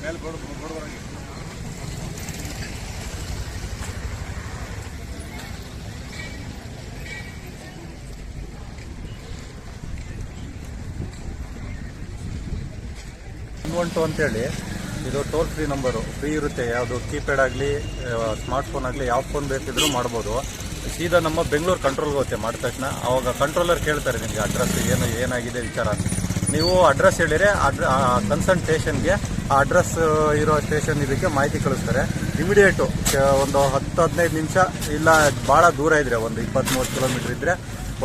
112 ಅಂತೇಳಿ ಇದು toll free number, free ಇರುತ್ತೆ. ಯಾವುದು ಕೀಪ್ಯಾಡ್ ಆಗಲಿ ಸ್ಮಾರ್ಟ್ಫೋನ್ ಆಗಲಿ ಯಾವ ಫೋನ್ ಬೇಕಿದ್ರೂ ಮಾಡ್ಬೋದು. ಸೀದಾ ನಮ್ಮ ಬೆಂಗಳೂರು ಕಂಟ್ರೋಲ್ಗೆ ಹೋಗುತ್ತೆ. ಮಾಡಿದ ತಕ್ಷಣ ಅವಾಗ ಕಂಟ್ರೋಲರ್ ಕೇಳ್ತಾರೆ ನಿಮಗೆ ಅಡ್ರೆಸ್ ಏನಾಗಿದೆ ವಿಚಾರ ಅಂತ. ನೀವು ಅಡ್ರೆಸ್ ಹೇಳಿದರೆ ಕನ್ಸರ್ನ್ ಸ್ಟೇಷನ್ಗೆ ಆ ಅಡ್ರೆಸ್ ಇರೋ ಸ್ಟೇಷನ್ ಇದಕ್ಕೆ ಮಾಹಿತಿ ಕಳಿಸ್ತಾರೆ. ಇಮಿಡಿಯೇಟು ಒಂದು 10-15 ನಿಮಿಷ, ಇಲ್ಲ ಭಾಳ ದೂರ ಇದ್ದರೆ ಒಂದು 20-30 ಕಿಲೋಮೀಟ್ರ್ ಇದ್ದರೆ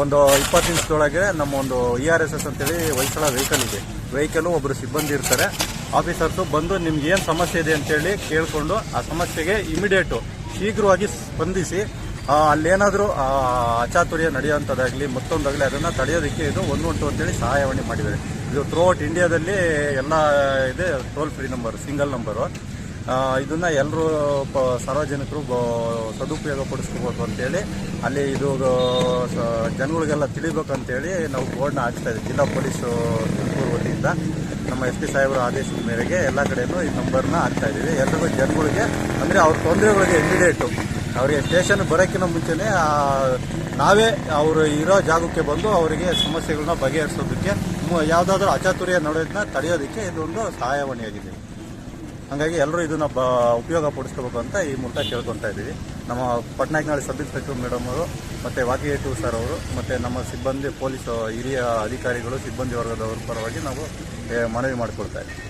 ಒಂದು 20 ನಿಮಿಷದೊಳಗೆ ನಮ್ಮ ಒಂದು ERSS ಅಂತೇಳಿ ಹೊಯ್ಸಳ ವೆಹಿಕಲ್ ಇದೆ. ವೆಹಿಕಲ್ಲು ಒಬ್ಬರು ಸಿಬ್ಬಂದಿ ಇರ್ತಾರೆ, ಆಫೀಸರ್ಸು ಬಂದು ನಿಮ್ಗೆ ಏನು ಸಮಸ್ಯೆ ಇದೆ ಅಂತೇಳಿ ಕೇಳಿಕೊಂಡು ಆ ಸಮಸ್ಯೆಗೆ ಇಮಿಡಿಯೇಟು ಶೀಘ್ರವಾಗಿ ಸ್ಪಂದಿಸಿ ಅಲ್ಲೇನಾದರೂ ಅಚಾತುರ್ಯ ನಡೆಯುವಂಥದ್ದಾಗಲಿ ಮತ್ತೊಂದಾಗಲಿ ಅದನ್ನು ತಡೆಯೋದಕ್ಕೆ ಇದು 112 ಅಂತೇಳಿ ಸಹಾಯವಾಣಿ ಮಾಡಿದ್ದಾರೆ. ಇದು ಥ್ರೂಔಟ್ ಇಂಡಿಯಾದಲ್ಲಿ ಎಲ್ಲ ಇದೆ toll free number, single number. ಇದನ್ನು ಎಲ್ಲರೂ ಸಾರ್ವಜನಿಕರು ಸದುಪಯೋಗ ಪಡಿಸ್ಕೋಬೇಕು ಅಂತೇಳಿ ಅಲ್ಲಿ ಇದು ಜನಗಳಿಗೆಲ್ಲ ತಿಳಿಬೇಕಂತೇಳಿ ನಾವು ಬೋರ್ಡ್ನ ಹಾಕ್ತಾ ಇದ್ದೀವಿ. ಜಿಲ್ಲಾ ಪೊಲೀಸು ತುಮಕೂರು ವತಿಯಿಂದ ನಮ್ಮ SP ಸಾಹೇಬರ ಆದೇಶದ ಮೇರೆಗೆ ಎಲ್ಲ ಕಡೆಯೂ ಈ ನಂಬರ್ನ ಹಾಕ್ತಾ ಇದ್ದೀವಿ. ಎಲ್ರಿಗೂ ಜನಗಳಿಗೆ ಅಂದರೆ ಅವ್ರ ತೊಂದರೆಗಳಿಗೆ ಇಮಿಡಿಯೇಟು ಅವರಿಗೆ ಸ್ಟೇಷನ್ ಬರೋಕ್ಕಿಂತ ಮುಂಚೆನೇ ನಾವೇ ಅವರು ಇರೋ ಜಾಗಕ್ಕೆ ಬಂದು ಅವರಿಗೆ ಸಮಸ್ಯೆಗಳನ್ನ ಬಗೆಹರಿಸೋದಕ್ಕೆ, ಯಾವುದಾದ್ರೂ ಅಚಾತುರ್ಯ ನಡೆಯೋದನ್ನ ತಡೆಯೋದಕ್ಕೆ ಇದೊಂದು ಸಹಾಯವಾಣಿಯಾಗಿದೆ. ಹಾಗಾಗಿ ಎಲ್ಲರೂ ಇದನ್ನು ಉಪಯೋಗ ಪಡಿಸ್ಕೋಬೇಕು ಅಂತ ಈ ಮೂಲಕ ಕೇಳ್ಕೊತಾ ಇದ್ದೀವಿ. ನಮ್ಮ ಪಟ್ನಾಯಕನಹಳ್ಳಿ ಸಬ್ ಇನ್ಸ್ಪೆಕ್ಟರ್ ಮೇಡಮ್ ಅವರು ಮತ್ತು ವಾಕಿಯೇಟು ಸರ್ ಅವರು ಮತ್ತು ನಮ್ಮ ಸಿಬ್ಬಂದಿ ಪೊಲೀಸ್ ಹಿರಿಯ ಅಧಿಕಾರಿಗಳು ಸಿಬ್ಬಂದಿ ವರ್ಗದವರ ಪರವಾಗಿ ನಾವು ಮನವಿ ಮಾಡಿಕೊಳ್ತಾ ಇದ್ದೀವಿ.